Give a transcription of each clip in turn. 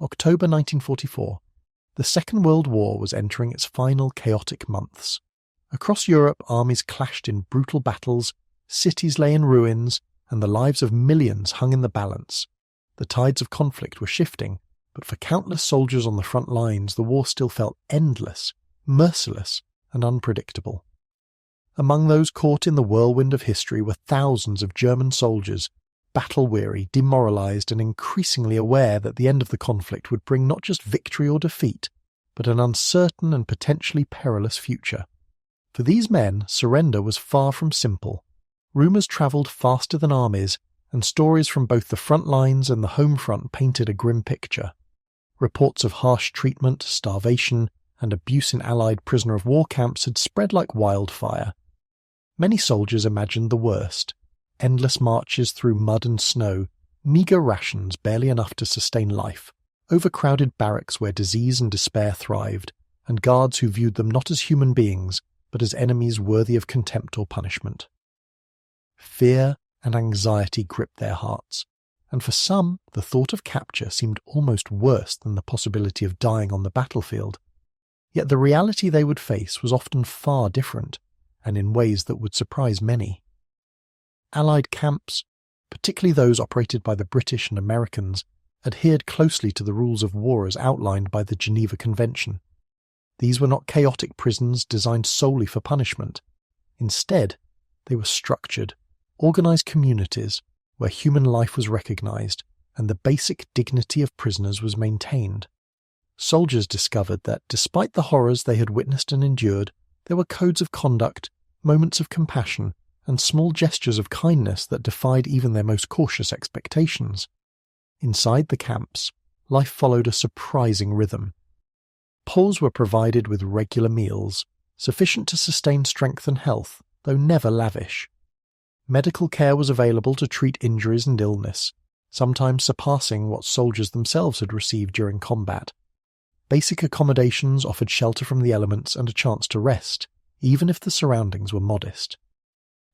October 1944. The Second World War was entering its final chaotic months. Across Europe, armies clashed in brutal battles, cities lay in ruins, and the lives of millions hung in the balance. The tides of conflict were shifting, but for countless soldiers on the front lines, the war still felt endless, merciless, and unpredictable. Among those caught in the whirlwind of history were thousands of German soldiers, battle-weary, demoralized, and increasingly aware that the end of the conflict would bring not just victory or defeat, but an uncertain and potentially perilous future. For these men, surrender was far from simple. Rumours travelled faster than armies, and stories from both the front lines and the home front painted a grim picture. Reports of harsh treatment, starvation, and abuse in Allied prisoner-of-war camps had spread like wildfire. Many soldiers imagined the worst: endless marches through mud and snow, meagre rations barely enough to sustain life, overcrowded barracks where disease and despair thrived, and guards who viewed them not as human beings, but as enemies worthy of contempt or punishment. Fear and anxiety gripped their hearts, and for some, the thought of capture seemed almost worse than the possibility of dying on the battlefield. Yet the reality they would face was often far different, and in ways that would surprise many. Allied camps, particularly those operated by the British and Americans, adhered closely to the rules of war as outlined by the Geneva Convention. These were not chaotic prisons designed solely for punishment. Instead, they were structured, organized communities where human life was recognized and the basic dignity of prisoners was maintained. Soldiers discovered that, despite the horrors they had witnessed and endured, there were codes of conduct, moments of compassion, and small gestures of kindness that defied even their most cautious expectations. Inside the camps, life followed a surprising rhythm. Poles were provided with regular meals, sufficient to sustain strength and health, though never lavish. Medical care was available to treat injuries and illness, sometimes surpassing what soldiers themselves had received during combat. Basic accommodations offered shelter from the elements and a chance to rest, even if the surroundings were modest.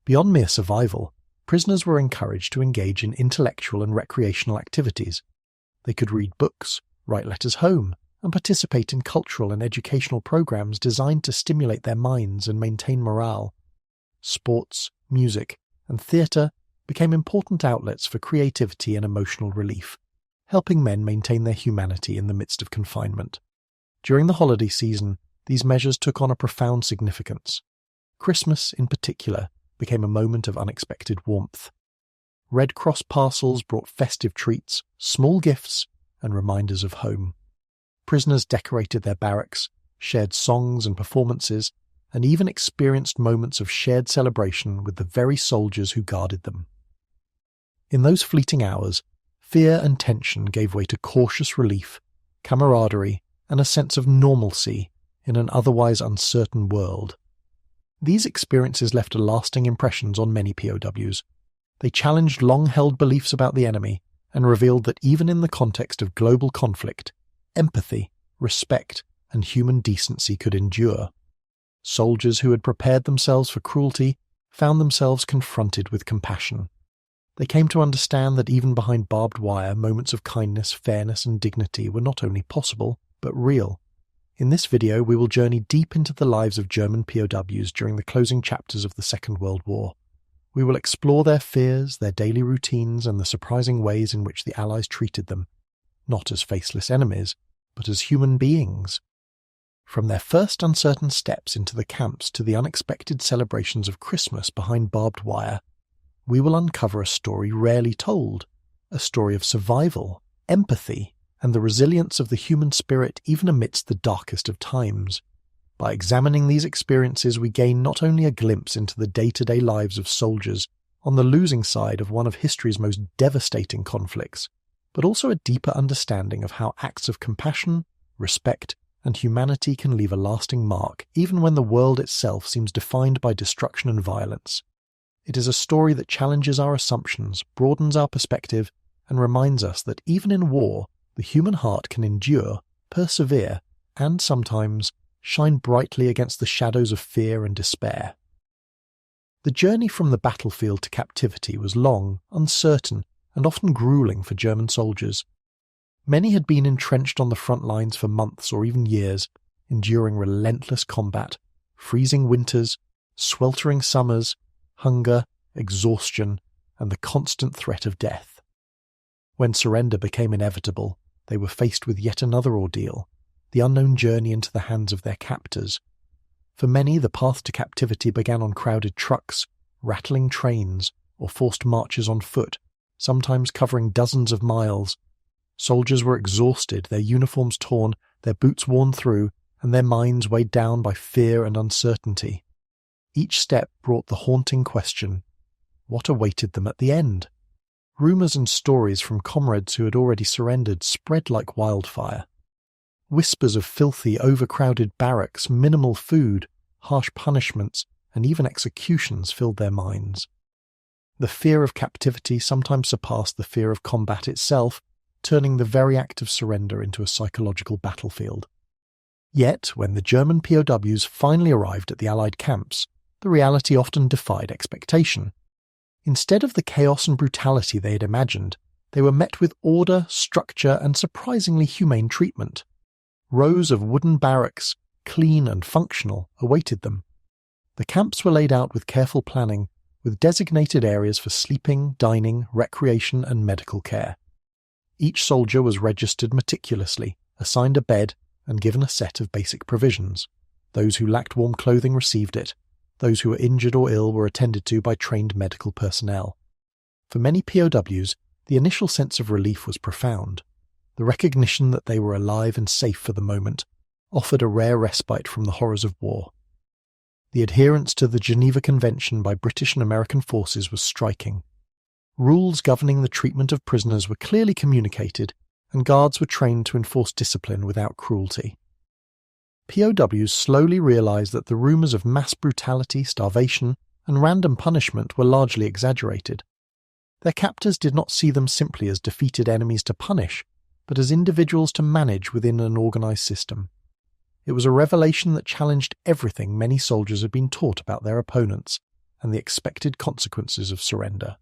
Beyond mere survival, prisoners were encouraged to engage in intellectual and recreational activities. They could read books, write letters home, and participate in cultural and educational programs designed to stimulate their minds and maintain morale. Sports, music, and theatre became important outlets for creativity and emotional relief, helping men maintain their humanity in the midst of confinement. During the holiday season, these measures took on a profound significance. Christmas, in particular, became a moment of unexpected warmth. Red Cross parcels brought festive treats, small gifts, and reminders of home. Prisoners decorated their barracks, shared songs and performances, and even experienced moments of shared celebration with the very soldiers who guarded them. In those fleeting hours, fear and tension gave way to cautious relief, camaraderie, and a sense of normalcy in an otherwise uncertain world. These experiences left lasting impressions on many POWs. They challenged long-held beliefs about the enemy and revealed that even in the context of global conflict, empathy, respect, and human decency could endure. Soldiers who had prepared themselves for cruelty found themselves confronted with compassion. They came to understand that even behind barbed wire, moments of kindness, fairness, and dignity were not only possible, but real. In this video, we will journey deep into the lives of German POWs during the closing chapters of the Second World War. We will explore their fears, their daily routines, and the surprising ways in which the Allies treated them, not as faceless enemies, but as human beings. From their first uncertain steps into the camps to the unexpected celebrations of Christmas behind barbed wire, we will uncover a story rarely told, a story of survival, empathy, and the resilience of the human spirit even amidst the darkest of times. By examining these experiences, we gain not only a glimpse into the day-to-day lives of soldiers on the losing side of one of history's most devastating conflicts, but also a deeper understanding of how acts of compassion, respect, and humanity can leave a lasting mark even when the world itself seems defined by destruction and violence. It is a story that challenges our assumptions, broadens our perspective, and reminds us that even in war, the human heart can endure, persevere, and sometimes shine brightly against the shadows of fear and despair. The journey from the battlefield to captivity was long, uncertain, and often grueling for German soldiers. Many had been entrenched on the front lines for months or even years, enduring relentless combat, freezing winters, sweltering summers, hunger, exhaustion, and the constant threat of death. When surrender became inevitable, they were faced with yet another ordeal, the unknown journey into the hands of their captors. For many, the path to captivity began on crowded trucks, rattling trains, or forced marches on foot, sometimes covering dozens of miles. Soldiers were exhausted, their uniforms torn, their boots worn through, and their minds weighed down by fear and uncertainty. Each step brought the haunting question, what awaited them at the end? Rumours and stories from comrades who had already surrendered spread like wildfire. Whispers of filthy, overcrowded barracks, minimal food, harsh punishments, and even executions filled their minds. The fear of captivity sometimes surpassed the fear of combat itself, turning the very act of surrender into a psychological battlefield. Yet, when the German POWs finally arrived at the Allied camps, the reality often defied expectation. Instead of the chaos and brutality they had imagined, they were met with order, structure, and surprisingly humane treatment. Rows of wooden barracks, clean and functional, awaited them. The camps were laid out with careful planning, with designated areas for sleeping, dining, recreation, and medical care. Each soldier was registered meticulously, assigned a bed, and given a set of basic provisions. Those who lacked warm clothing received it. Those who were injured or ill were attended to by trained medical personnel. For many POWs, the initial sense of relief was profound. The recognition that they were alive and safe for the moment offered a rare respite from the horrors of war. The adherence to the Geneva Convention by British and American forces was striking. Rules governing the treatment of prisoners were clearly communicated, and guards were trained to enforce discipline without cruelty. POWs slowly realized that the rumors of mass brutality, starvation, and random punishment were largely exaggerated. Their captors did not see them simply as defeated enemies to punish, but as individuals to manage within an organized system. It was a revelation that challenged everything many soldiers had been taught about their opponents and the expected consequences of surrender.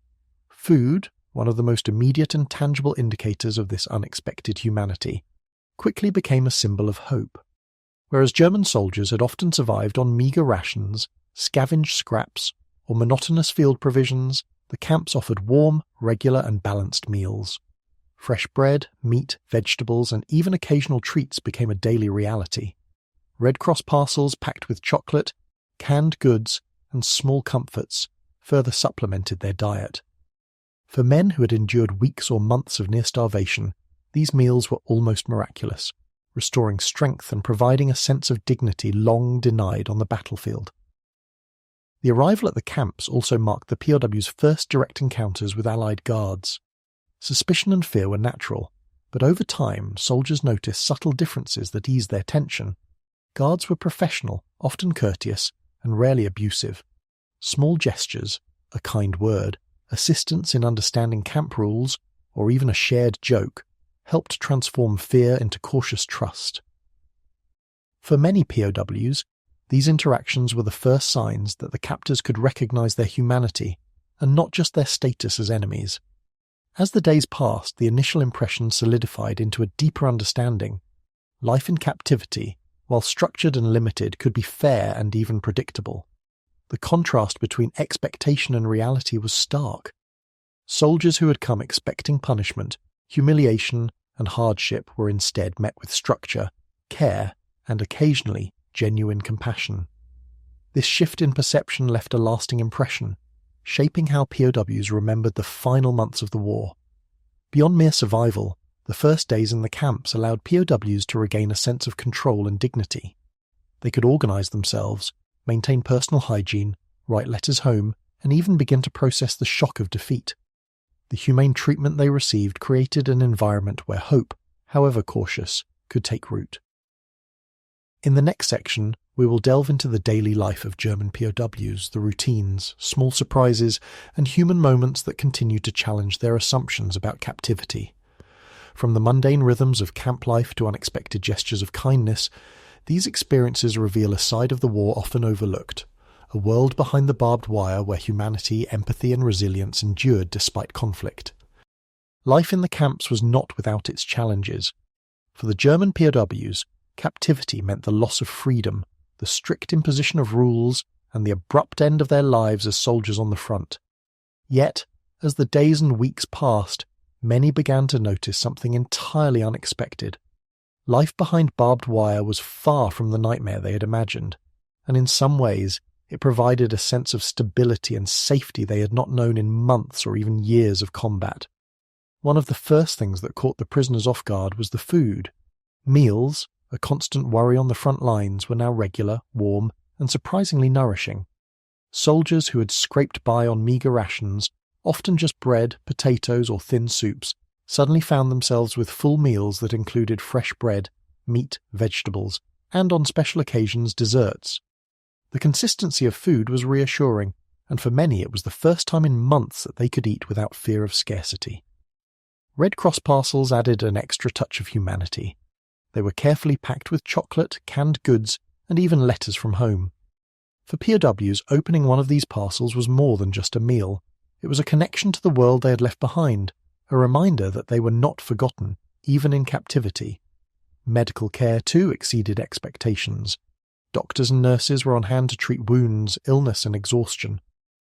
Food, one of the most immediate and tangible indicators of this unexpected humanity, quickly became a symbol of hope. Whereas German soldiers had often survived on meagre rations, scavenged scraps, or monotonous field provisions, the camps offered warm, regular, and balanced meals. Fresh bread, meat, vegetables, and even occasional treats became a daily reality. Red Cross parcels packed with chocolate, canned goods, and small comforts further supplemented their diet. For men who had endured weeks or months of near starvation, these meals were almost miraculous, restoring strength and providing a sense of dignity long denied on the battlefield. The arrival at the camps also marked the POWs' first direct encounters with Allied guards. Suspicion and fear were natural, but over time soldiers noticed subtle differences that eased their tension. Guards were professional, often courteous, and rarely abusive. Small gestures, a kind word, assistance in understanding camp rules, or even a shared joke, helped transform fear into cautious trust. For many POWs, these interactions were the first signs that the captors could recognize their humanity and not just their status as enemies. As the days passed, the initial impression solidified into a deeper understanding. Life in captivity, while structured and limited, could be fair and even predictable. The contrast between expectation and reality was stark. Soldiers who had come expecting punishment, humiliation, and hardship were instead met with structure, care, and occasionally genuine compassion. This shift in perception left a lasting impression, shaping how POWs remembered the final months of the war. Beyond mere survival, the first days in the camps allowed POWs to regain a sense of control and dignity. They could organize themselves, maintain personal hygiene, write letters home, and even begin to process the shock of defeat. The humane treatment they received created an environment where hope, however cautious, could take root. In the next section, we will delve into the daily life of German POWs, the routines, small surprises, and human moments that continued to challenge their assumptions about captivity. From the mundane rhythms of camp life to unexpected gestures of kindness, these experiences reveal a side of the war often overlooked, a world behind the barbed wire where humanity, empathy, and resilience endured despite conflict. Life in the camps was not without its challenges. For the German POWs, captivity meant the loss of freedom, the strict imposition of rules, and the abrupt end of their lives as soldiers on the front. Yet, as the days and weeks passed, many began to notice something entirely unexpected. Life behind barbed wire was far from the nightmare they had imagined, and in some ways it provided a sense of stability and safety they had not known in months or even years of combat. One of the first things that caught the prisoners off guard was the food. Meals, a constant worry on the front lines, were now regular, warm, and surprisingly nourishing. Soldiers who had scraped by on meagre rations, often just bread, potatoes, or thin soups, suddenly found themselves with full meals that included fresh bread, meat, vegetables, and on special occasions desserts. The consistency of food was reassuring, and for many it was the first time in months that they could eat without fear of scarcity. Red Cross parcels added an extra touch of humanity. They were carefully packed with chocolate, canned goods, and even letters from home. For POWs, opening one of these parcels was more than just a meal. It was a connection to the world they had left behind, a reminder that they were not forgotten, even in captivity. Medical care, too, exceeded expectations. Doctors and nurses were on hand to treat wounds, illness, and exhaustion.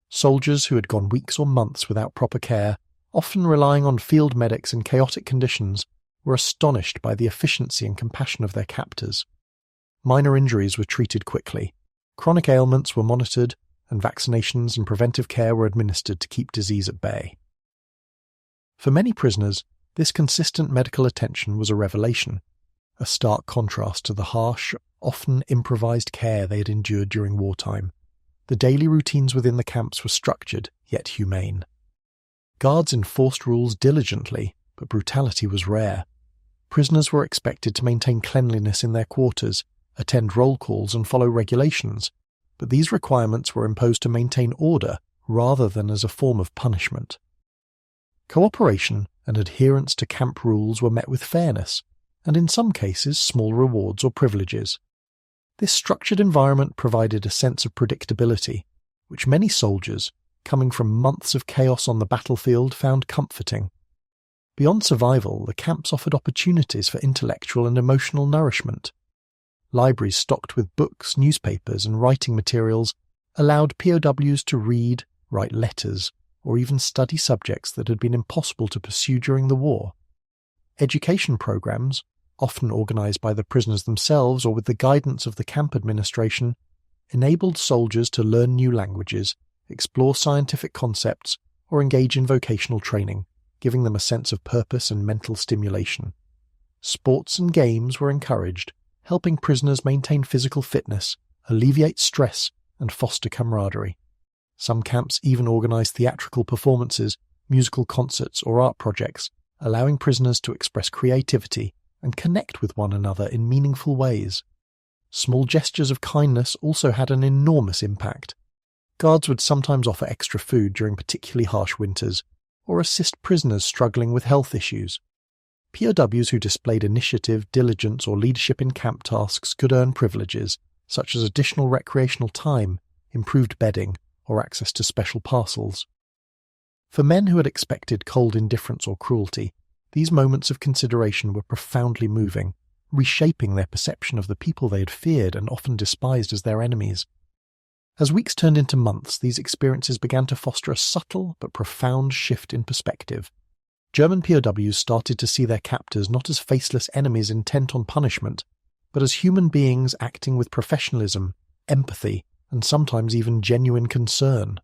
Soldiers who had gone weeks or months without proper care, often relying on field medics in chaotic conditions, were astonished by the efficiency and compassion of their captors. Minor injuries were treated quickly. Chronic ailments were monitored, and vaccinations and preventive care were administered to keep disease at bay. For many prisoners, this consistent medical attention was a revelation, a stark contrast to the harsh, often improvised care they had endured during wartime. The daily routines within the camps were structured, yet humane. Guards enforced rules diligently, but brutality was rare. Prisoners were expected to maintain cleanliness in their quarters, attend roll calls and follow regulations, but these requirements were imposed to maintain order rather than as a form of punishment. Cooperation and adherence to camp rules were met with fairness, and in some cases small rewards or privileges. This structured environment provided a sense of predictability, which many soldiers, coming from months of chaos on the battlefield, found comforting. Beyond survival, the camps offered opportunities for intellectual and emotional nourishment. Libraries stocked with books, newspapers, and writing materials allowed POWs to read, write letters, or even study subjects that had been impossible to pursue during the war. Education programs, often organized by the prisoners themselves or with the guidance of the camp administration, enabled soldiers to learn new languages, explore scientific concepts, or engage in vocational training, giving them a sense of purpose and mental stimulation. Sports and games were encouraged, helping prisoners maintain physical fitness, alleviate stress, and foster camaraderie. Some camps even organized theatrical performances, musical concerts, or art projects, allowing prisoners to express creativity and connect with one another in meaningful ways. Small gestures of kindness also had an enormous impact. Guards would sometimes offer extra food during particularly harsh winters, or assist prisoners struggling with health issues. POWs who displayed initiative, diligence, or leadership in camp tasks could earn privileges, such as additional recreational time, improved bedding, or access to special parcels. For men who had expected cold indifference or cruelty, these moments of consideration were profoundly moving, reshaping their perception of the people they had feared and often despised as their enemies. As weeks turned into months, these experiences began to foster a subtle but profound shift in perspective. German POWs started to see their captors not as faceless enemies intent on punishment, but as human beings acting with professionalism, empathy, and sometimes even genuine concern.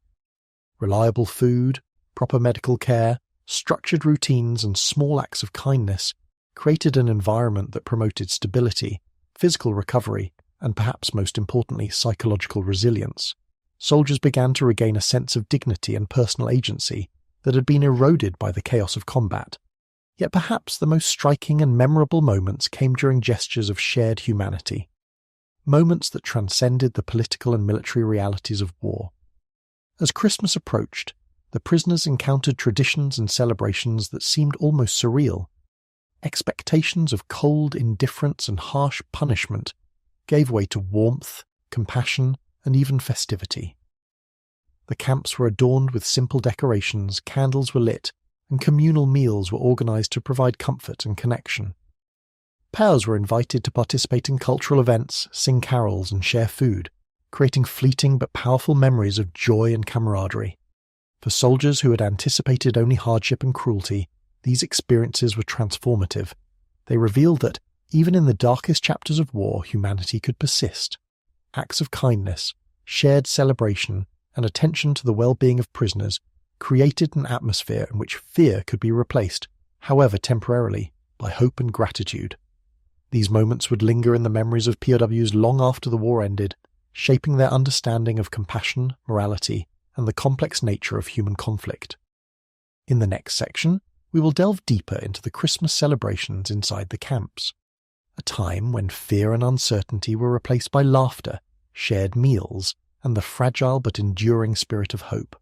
Reliable food, proper medical care, structured routines, and small acts of kindness created an environment that promoted stability, physical recovery, and perhaps most importantly, psychological resilience. Soldiers began to regain a sense of dignity and personal agency that had been eroded by the chaos of combat. Yet perhaps the most striking and memorable moments came during gestures of shared humanity. Moments that transcended the political and military realities of war. As Christmas approached, the prisoners encountered traditions and celebrations that seemed almost surreal. Expectations of cold indifference and harsh punishment gave way to warmth, compassion, and even festivity. The camps were adorned with simple decorations, candles were lit, and communal meals were organised to provide comfort and connection. POWs were invited to participate in cultural events, sing carols and share food, creating fleeting but powerful memories of joy and camaraderie. For soldiers who had anticipated only hardship and cruelty, these experiences were transformative. They revealed that, even in the darkest chapters of war, humanity could persist. Acts of kindness, shared celebration, and attention to the well-being of prisoners created an atmosphere in which fear could be replaced, however temporarily, by hope and gratitude. These moments would linger in the memories of POWs long after the war ended, shaping their understanding of compassion, morality, and the complex nature of human conflict. In the next section, we will delve deeper into the Christmas celebrations inside the camps, a time when fear and uncertainty were replaced by laughter, shared meals, and the fragile but enduring spirit of hope.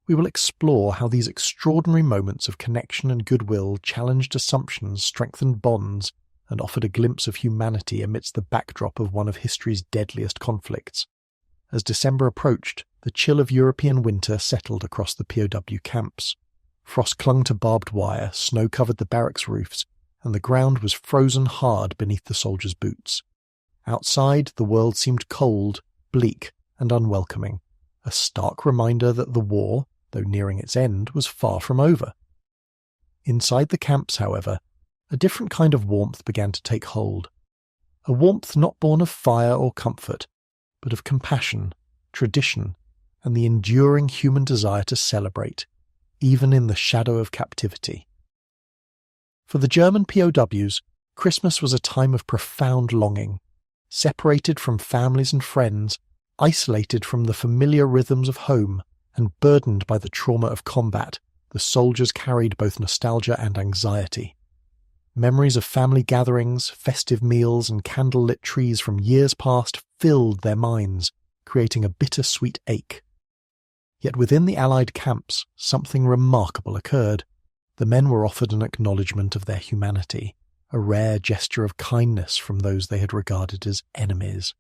We will explore how these extraordinary moments of connection and goodwill challenged assumptions, strengthened bonds, and offered a glimpse of humanity amidst the backdrop of one of history's deadliest conflicts. As December approached, the chill of European winter settled across the POW camps. Frost clung to barbed wire, snow covered the barracks roofs, and the ground was frozen hard beneath the soldiers' boots. Outside, the world seemed cold, bleak, and unwelcoming, a stark reminder that the war, though nearing its end, was far from over. Inside the camps, however, a different kind of warmth began to take hold. A warmth not born of fire or comfort, but of compassion, tradition, and the enduring human desire to celebrate, even in the shadow of captivity. For the German POWs, Christmas was a time of profound longing. Separated from families and friends, isolated from the familiar rhythms of home, and burdened by the trauma of combat, the soldiers carried both nostalgia and anxiety. Memories of family gatherings, festive meals, and candle-lit trees from years past filled their minds, creating a bitter-sweet ache. Yet within the Allied camps, something remarkable occurred. The men were offered an acknowledgement of their humanity, a rare gesture of kindness from those they had regarded as enemies.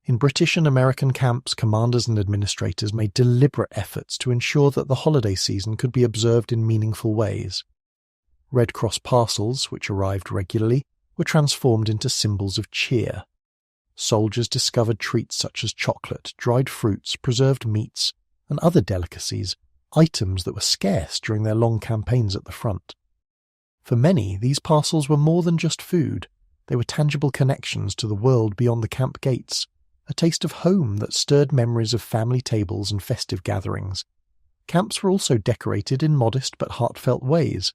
In British and American camps, commanders and administrators made deliberate efforts to ensure that the holiday season could be observed in meaningful ways. Red Cross parcels, which arrived regularly, were transformed into symbols of cheer. Soldiers discovered treats such as chocolate, dried fruits, preserved meats, and other delicacies, items that were scarce during their long campaigns at the front. For many, these parcels were more than just food. They were tangible connections to the world beyond the camp gates, a taste of home that stirred memories of family tables and festive gatherings. Camps were also decorated in modest but heartfelt ways.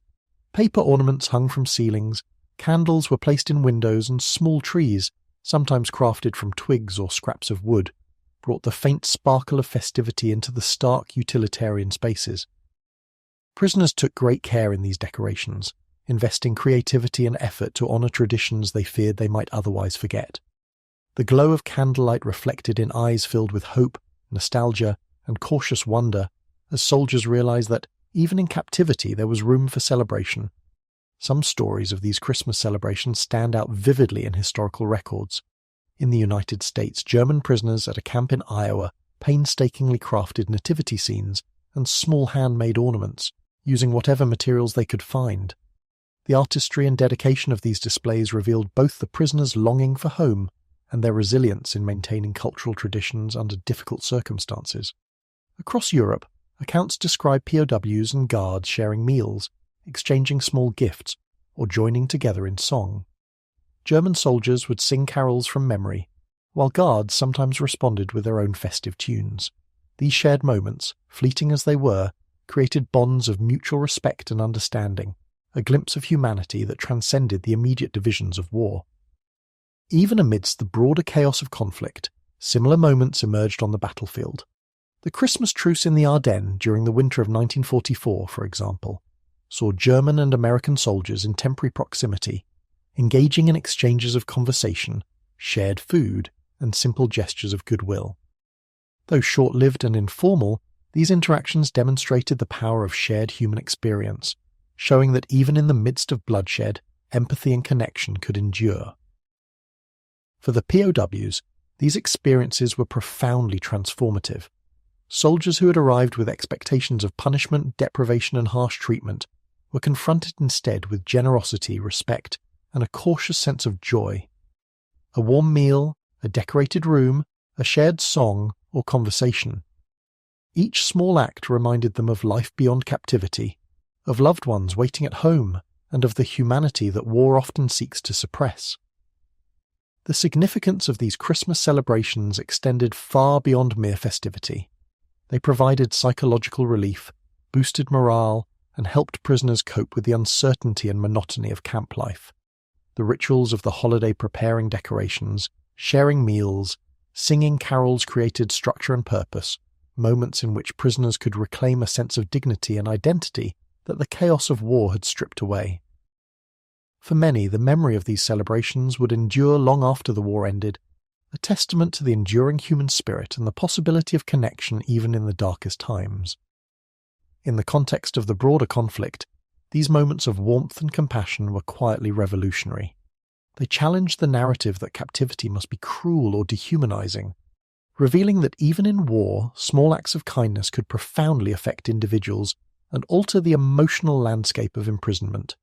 Paper ornaments hung from ceilings, candles were placed in windows, and small trees, sometimes crafted from twigs or scraps of wood, brought the faint sparkle of festivity into the stark utilitarian spaces. Prisoners took great care in these decorations, investing creativity and effort to honour traditions they feared they might otherwise forget. The glow of candlelight reflected in eyes filled with hope, nostalgia, and cautious wonder, as soldiers realised that, even in captivity, there was room for celebration. Some stories of these Christmas celebrations stand out vividly in historical records. In the United States, German prisoners at a camp in Iowa painstakingly crafted nativity scenes and small handmade ornaments, using whatever materials they could find. The artistry and dedication of these displays revealed both the prisoners' longing for home and their resilience in maintaining cultural traditions under difficult circumstances. Across Europe, accounts describe POWs and guards sharing meals, exchanging small gifts, or joining together in song. German soldiers would sing carols from memory, while guards sometimes responded with their own festive tunes. These shared moments, fleeting as they were, created bonds of mutual respect and understanding, a glimpse of humanity that transcended the immediate divisions of war. Even amidst the broader chaos of conflict, similar moments emerged on the battlefield. The Christmas truce in the Ardennes during the winter of 1944, for example, saw German and American soldiers in temporary proximity, engaging in exchanges of conversation, shared food, and simple gestures of goodwill. Though short-lived and informal, these interactions demonstrated the power of shared human experience, showing that even in the midst of bloodshed, empathy and connection could endure. For the POWs, these experiences were profoundly transformative. soldiers who had arrived with expectations of punishment, deprivation, and harsh treatment were confronted instead with generosity, respect, and a cautious sense of joy. A warm meal, a decorated room, a shared song, or conversation. Each small act reminded them of life beyond captivity, of loved ones waiting at home, and of the humanity that war often seeks to suppress. The significance of these Christmas celebrations extended far beyond mere festivity. They provided psychological relief, boosted morale, and helped prisoners cope with the uncertainty and monotony of camp life. The rituals of the holiday preparing decorations, sharing meals, singing carols created structure and purpose, moments in which prisoners could reclaim a sense of dignity and identity that the chaos of war had stripped away. For many, the memory of these celebrations would endure long after the war ended, a testament to the enduring human spirit and the possibility of connection even in the darkest times. In the context of the broader conflict, these moments of warmth and compassion were quietly revolutionary. They challenged the narrative that captivity must be cruel or dehumanizing, revealing that even in war, small acts of kindness could profoundly affect individuals and alter the emotional landscape of imprisonment.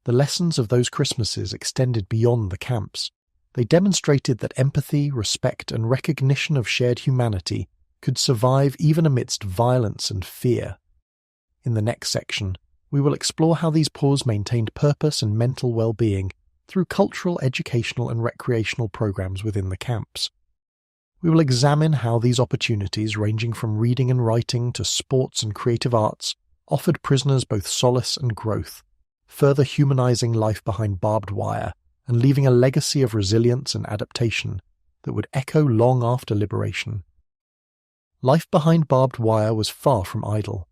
The lessons of those Christmases extended beyond the camps. They demonstrated that empathy, respect, and recognition of shared humanity could survive even amidst violence and fear. In the next section, we will explore how these POWs maintained purpose and mental well-being through cultural, educational, and recreational programs within the camps. We will examine how these opportunities, ranging from reading and writing to sports and creative arts, offered prisoners both solace and growth, further humanizing life behind barbed wire and leaving a legacy of resilience and adaptation that would echo long after liberation. Life behind barbed wire was far from idle.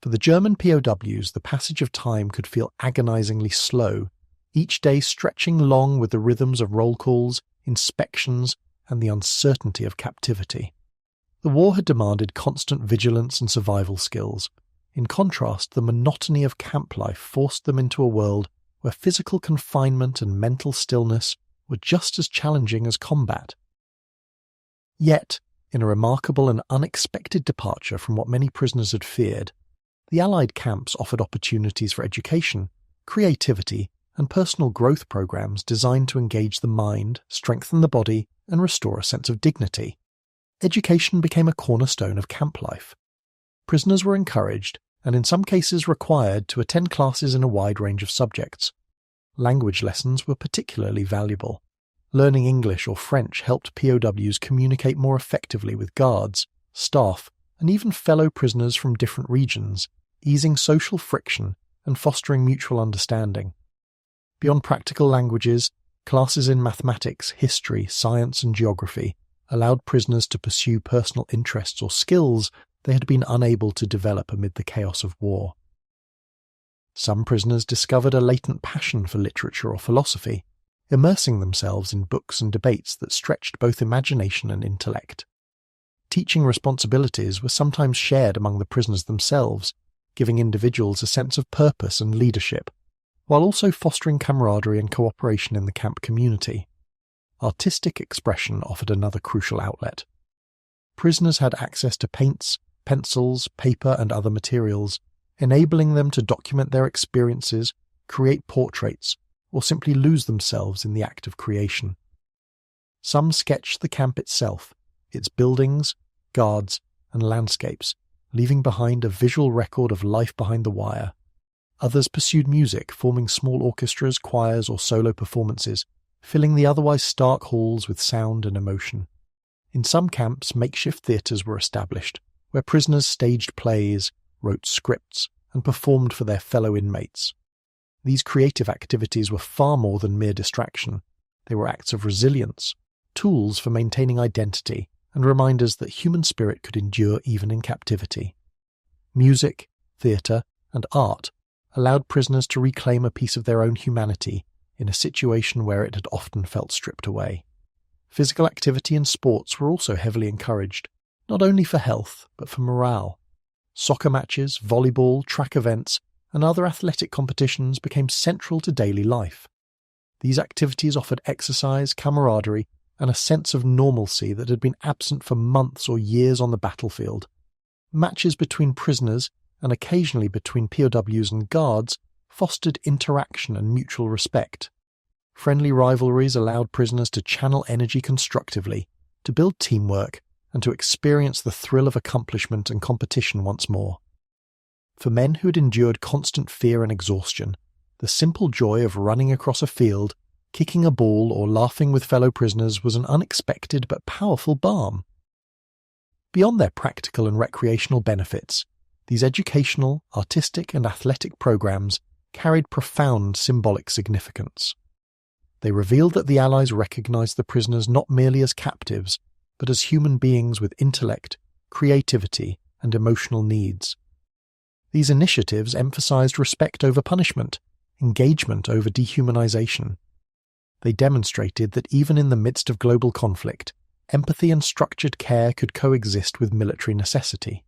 For the German POWs, the passage of time could feel agonizingly slow, each day stretching long with the rhythms of roll calls, inspections, and the uncertainty of captivity. The war had demanded constant vigilance and survival skills. In contrast, the monotony of camp life forced them into a world where physical confinement and mental stillness were just as challenging as combat. Yet, in a remarkable and unexpected departure from what many prisoners had feared, the Allied camps offered opportunities for education, creativity, and personal growth programs designed to engage the mind, strengthen the body, and restore a sense of dignity. Education became a cornerstone of camp life. Prisoners were encouraged, and in some cases required, to attend classes in a wide range of subjects. Language lessons were particularly valuable. Learning English or French helped POWs communicate more effectively with guards, staff, and even fellow prisoners from different regions, easing social friction and fostering mutual understanding. Beyond practical languages, classes in mathematics, history, science, and geography allowed prisoners to pursue personal interests or skills they had been unable to develop amid the chaos of war. Some prisoners discovered a latent passion for literature or philosophy, immersing themselves in books and debates that stretched both imagination and intellect. Teaching responsibilities were sometimes shared among the prisoners themselves, giving individuals a sense of purpose and leadership, while also fostering camaraderie and cooperation in the camp community. Artistic expression offered another crucial outlet. Prisoners had access to paints, pencils, paper, and other materials, enabling them to document their experiences, create portraits, or simply lose themselves in the act of creation. Some sketched the camp itself, its buildings, guards, and landscapes, leaving behind a visual record of life behind the wire. Others pursued music, forming small orchestras, choirs, or solo performances, filling the otherwise stark halls with sound and emotion. In some camps, makeshift theatres were established, where prisoners staged plays, wrote scripts, and performed for their fellow inmates. These creative activities were far more than mere distraction. They were acts of resilience, tools for maintaining identity, and reminders that human spirit could endure even in captivity. Music, theatre, and art allowed prisoners to reclaim a piece of their own humanity in a situation where it had often felt stripped away. Physical activity and sports were also heavily encouraged, not only for health, but for morale. Soccer matches, volleyball, track events, and other athletic competitions became central to daily life. These activities offered exercise, camaraderie, and a sense of normalcy that had been absent for months or years on the battlefield. matches between prisoners and occasionally between POWs and guards fostered interaction and mutual respect. Friendly rivalries allowed prisoners to channel energy constructively, to build teamwork, and to experience the thrill of accomplishment and competition once more. For men who had endured constant fear and exhaustion, the simple joy of running across a field, kicking a ball, or laughing with fellow prisoners was an unexpected but powerful balm. Beyond their practical and recreational benefits, these educational, artistic, and athletic programs carried profound symbolic significance. They revealed that the Allies recognized the prisoners not merely as captives, but as human beings with intellect, creativity, and emotional needs. These initiatives emphasized respect over punishment, engagement over dehumanization. They demonstrated that even in the midst of global conflict, empathy and structured care could coexist with military necessity.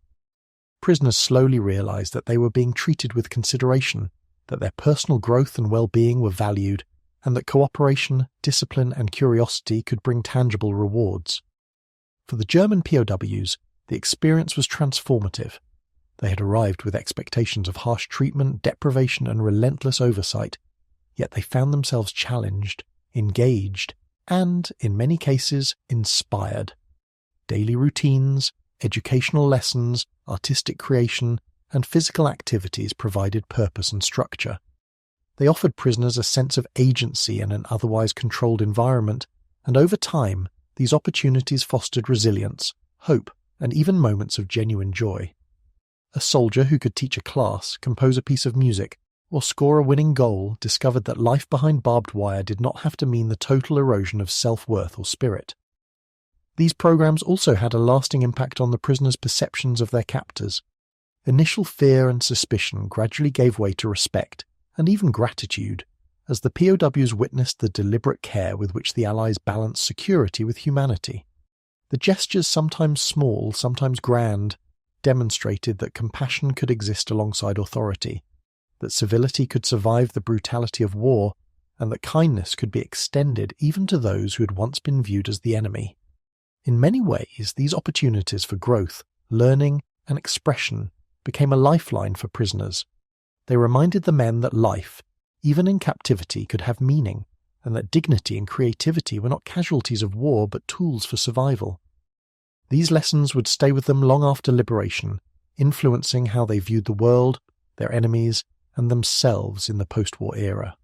Prisoners slowly realized that they were being treated with consideration, that their personal growth and well-being were valued, and that cooperation, discipline, and curiosity could bring tangible rewards. For the German POWs, the experience was transformative. They had arrived with expectations of harsh treatment, deprivation, and relentless oversight, yet they found themselves challenged, engaged, and, in many cases, inspired. Daily routines, educational lessons, artistic creation, and physical activities provided purpose and structure. They offered prisoners a sense of agency in an otherwise controlled environment, and over time, these opportunities fostered resilience, hope, and even moments of genuine joy. A soldier who could teach a class, compose a piece of music, or score a winning goal discovered that life behind barbed wire did not have to mean the total erosion of self-worth or spirit. These programs also had a lasting impact on the prisoners' perceptions of their captors. Initial fear and suspicion gradually gave way to respect, and even gratitude, as the POWs witnessed the deliberate care with which the Allies balanced security with humanity. The gestures, sometimes small, sometimes grand, demonstrated that compassion could exist alongside authority, that civility could survive the brutality of war, and that kindness could be extended even to those who had once been viewed as the enemy. In many ways, these opportunities for growth, learning, and expression became a lifeline for prisoners. They reminded the men that life, even in captivity, could have meaning, and that dignity and creativity were not casualties of war but tools for survival. These lessons would stay with them long after liberation, influencing how they viewed the world, their enemies, and themselves in the post-war era.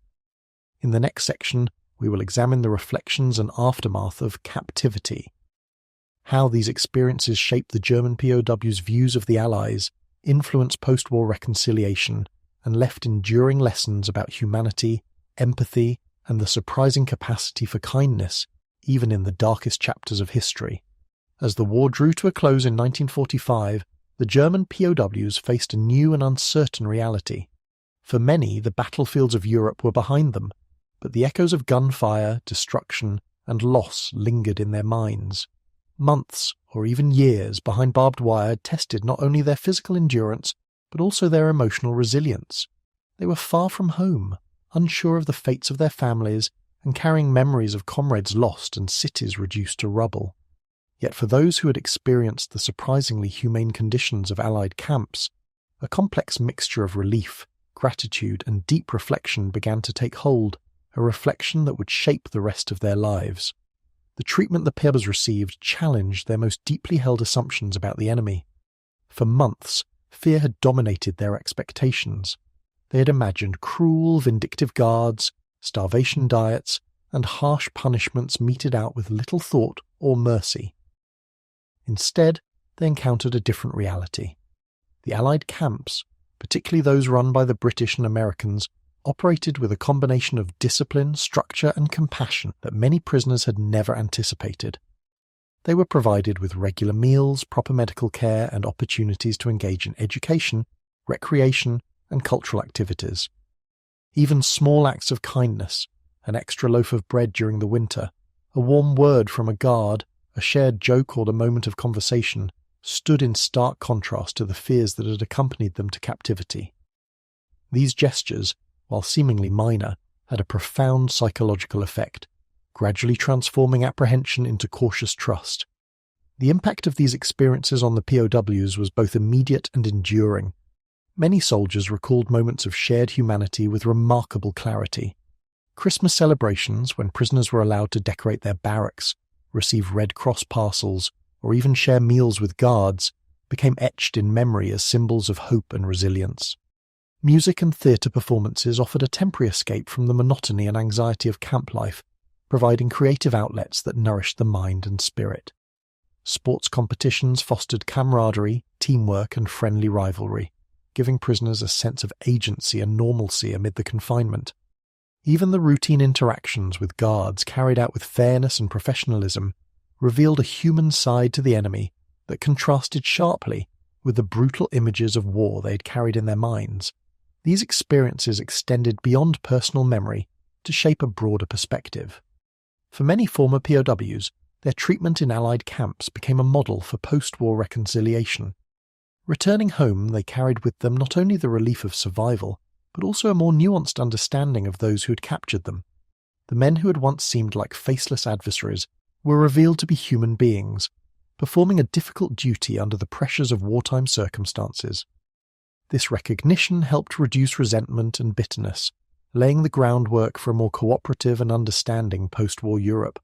In the next section, we will examine the reflections and aftermath of captivity, how these experiences shaped the German POWs' views of the Allies, influenced post-war reconciliation, and left enduring lessons about humanity, empathy, and the surprising capacity for kindness, even in the darkest chapters of history. As the war drew to a close in 1945, the German POWs faced a new and uncertain reality. For many, the battlefields of Europe were behind them, but the echoes of gunfire, destruction, and loss lingered in their minds. Months, or even years, behind barbed wire tested not only their physical endurance, but also their emotional resilience. They were far from home, unsure of the fates of their families, and carrying memories of comrades lost and cities reduced to rubble. Yet for those who had experienced the surprisingly humane conditions of Allied camps, a complex mixture of relief, gratitude, and deep reflection began to take hold, a reflection that would shape the rest of their lives. The treatment the POWs received challenged their most deeply held assumptions about the enemy. For months, fear had dominated their expectations. They had imagined cruel, vindictive guards, starvation diets, and harsh punishments meted out with little thought or mercy. Instead, they encountered a different reality. The Allied camps, particularly those run by the British and Americans, operated with a combination of discipline, structure, and compassion that many prisoners had never anticipated. They were provided with regular meals, proper medical care, and opportunities to engage in education, recreation, and cultural activities. Even small acts of kindness, an extra loaf of bread during the winter, a warm word from a guard, a shared joke or a moment of conversation, stood in stark contrast to the fears that had accompanied them to captivity. These gestures, while seemingly minor, had a profound psychological effect, gradually transforming apprehension into cautious trust. The impact of these experiences on the POWs was both immediate and enduring. Many soldiers recalled moments of shared humanity with remarkable clarity. Christmas celebrations, when prisoners were allowed to decorate their barracks, receive Red Cross parcels, or even share meals with guards, became etched in memory as symbols of hope and resilience. Music and theatre performances offered a temporary escape from the monotony and anxiety of camp life, providing creative outlets that nourished the mind and spirit. Sports competitions fostered camaraderie, teamwork, and friendly rivalry, giving prisoners a sense of agency and normalcy amid the confinement. Even the routine interactions with guards, carried out with fairness and professionalism, revealed a human side to the enemy that contrasted sharply with the brutal images of war they had carried in their minds. These experiences extended beyond personal memory to shape a broader perspective. For many former POWs, their treatment in Allied camps became a model for post-war reconciliation. Returning home, they carried with them not only the relief of survival, but also a more nuanced understanding of those who had captured them. The men who had once seemed like faceless adversaries were revealed to be human beings, performing a difficult duty under the pressures of wartime circumstances. This recognition helped reduce resentment and bitterness, laying the groundwork for a more cooperative and understanding post-war Europe.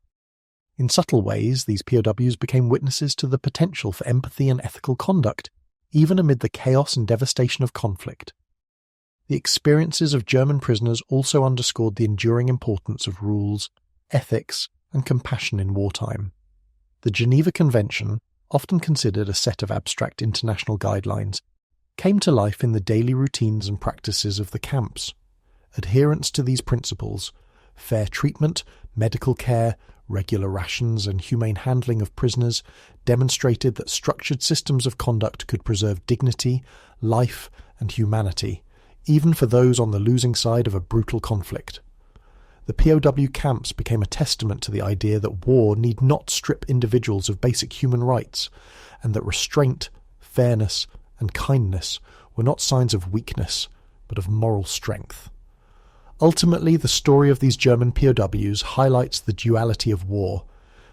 In subtle ways, these POWs became witnesses to the potential for empathy and ethical conduct, even amid the chaos and devastation of conflict. The experiences of German prisoners also underscored the enduring importance of rules, ethics, and compassion in wartime. The Geneva Convention, often considered a set of abstract international guidelines, came to life in the daily routines and practices of the camps. Adherence to these principles, fair treatment, medical care, regular rations, and humane handling of prisoners demonstrated that structured systems of conduct could preserve dignity, life, and humanity, even for those on the losing side of a brutal conflict. The POW camps became a testament to the idea that war need not strip individuals of basic human rights, and that restraint, fairness, and kindness were not signs of weakness, but of moral strength. Ultimately, the story of these German POWs highlights the duality of war.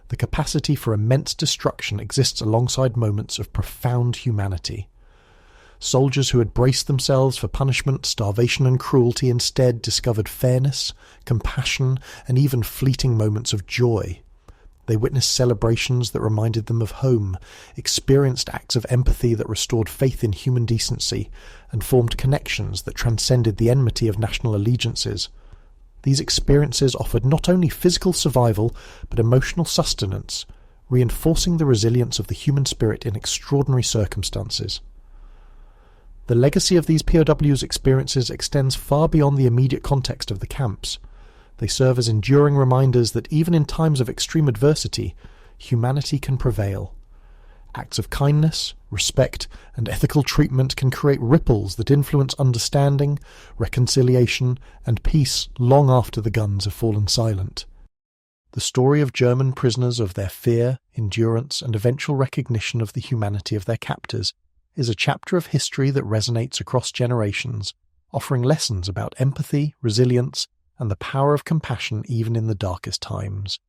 The capacity for immense destruction exists alongside moments of profound humanity. Soldiers who had braced themselves for punishment, starvation, and cruelty instead discovered fairness, compassion, and even fleeting moments of joy. They witnessed celebrations that reminded them of home, experienced acts of empathy that restored faith in human decency, and formed connections that transcended the enmity of national allegiances. These experiences offered not only physical survival, but emotional sustenance, reinforcing the resilience of the human spirit in extraordinary circumstances. The legacy of these POWs' experiences extends far beyond the immediate context of the camps. They serve as enduring reminders that even in times of extreme adversity, humanity can prevail. Acts of kindness, respect, and ethical treatment can create ripples that influence understanding, reconciliation, and peace long after the guns have fallen silent. The story of German prisoners, of their fear, endurance, and eventual recognition of the humanity of their captors, is a chapter of history that resonates across generations, offering lessons about empathy, resilience, and the power of compassion even in the darkest times.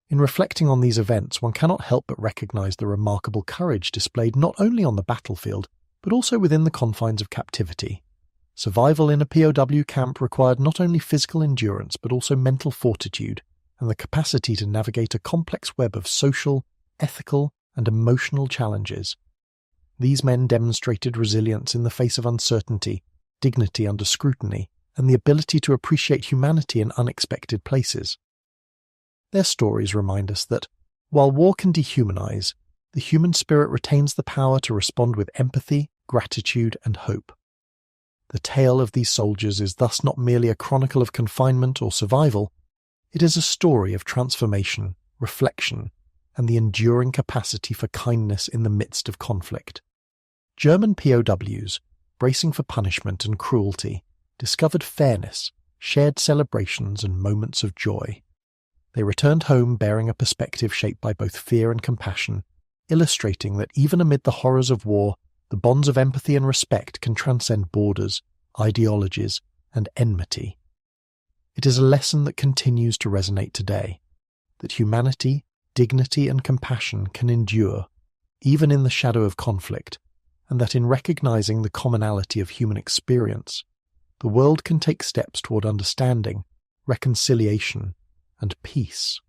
In reflecting on these events, one cannot help but recognize the remarkable courage displayed not only on the battlefield, but also within the confines of captivity. Survival in a POW camp required not only physical endurance, but also mental fortitude and the capacity to navigate a complex web of social, ethical, and emotional challenges. These men demonstrated resilience in the face of uncertainty, dignity under scrutiny, and the ability to appreciate humanity in unexpected places. Their stories remind us that, while war can dehumanize, the human spirit retains the power to respond with empathy, gratitude, and hope. The tale of these soldiers is thus not merely a chronicle of confinement or survival, it is a story of transformation, reflection, and the enduring capacity for kindness in the midst of conflict. German POWs, bracing for punishment and cruelty, discovered fairness, shared celebrations, and moments of joy. They returned home bearing a perspective shaped by both fear and compassion, illustrating that even amid the horrors of war, the bonds of empathy and respect can transcend borders, ideologies, and enmity. It is a lesson that continues to resonate today, that humanity, dignity, and compassion can endure even in the shadow of conflict, and that in recognizing the commonality of human experience, the world can take steps toward understanding, reconciliation, and peace.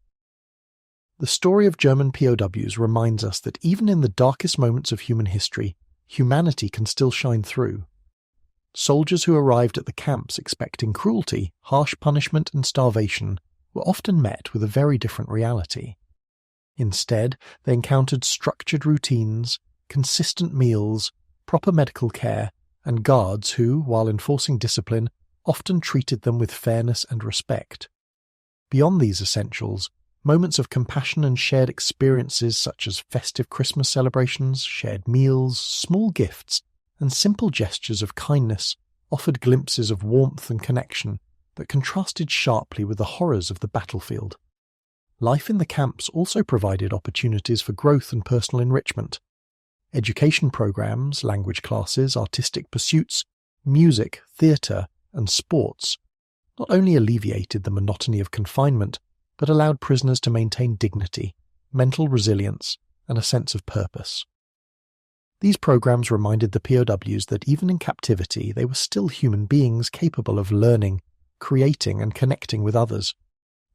The story of German POWs reminds us that even in the darkest moments of human history, humanity can still shine through. Soldiers who arrived at the camps expecting cruelty, harsh punishment, and starvation were often met with a very different reality. Instead, they encountered structured routines, consistent meals, proper medical care, and guards who, while enforcing discipline, often treated them with fairness and respect. Beyond these essentials, moments of compassion and shared experiences such as festive Christmas celebrations, shared meals, small gifts, and simple gestures of kindness offered glimpses of warmth and connection that contrasted sharply with the horrors of the battlefield. Life in the camps also provided opportunities for growth and personal enrichment. Education programs, language classes, artistic pursuits, music, theatre, and sports not only alleviated the monotony of confinement, but allowed prisoners to maintain dignity, mental resilience, and a sense of purpose. These programs reminded the POWs that even in captivity they were still human beings capable of learning, creating, and connecting with others.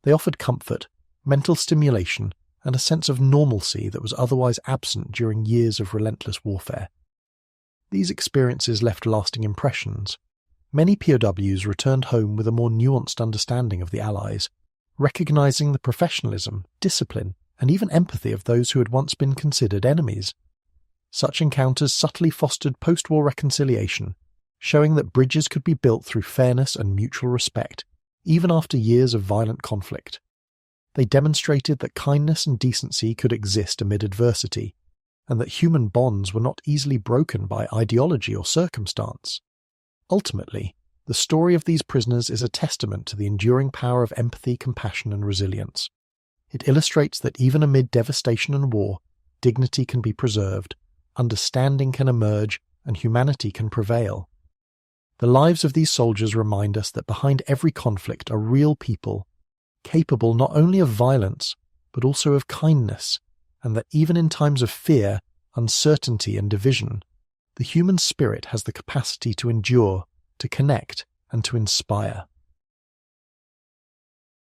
They offered comfort, mental stimulation, and a sense of normalcy that was otherwise absent during years of relentless warfare. These experiences left lasting impressions. Many POWs returned home with a more nuanced understanding of the Allies, recognizing the professionalism, discipline, and even empathy of those who had once been considered enemies. Such encounters subtly fostered post-war reconciliation, showing that bridges could be built through fairness and mutual respect, even after years of violent conflict. They demonstrated that kindness and decency could exist amid adversity, and that human bonds were not easily broken by ideology or circumstance. Ultimately, the story of these prisoners is a testament to the enduring power of empathy, compassion, and resilience. It illustrates that even amid devastation and war, dignity can be preserved, understanding can emerge, and humanity can prevail. The lives of these soldiers remind us that behind every conflict are real people, capable not only of violence, but also of kindness, and that even in times of fear, uncertainty, and division, the human spirit has the capacity to endure, to connect, and to inspire.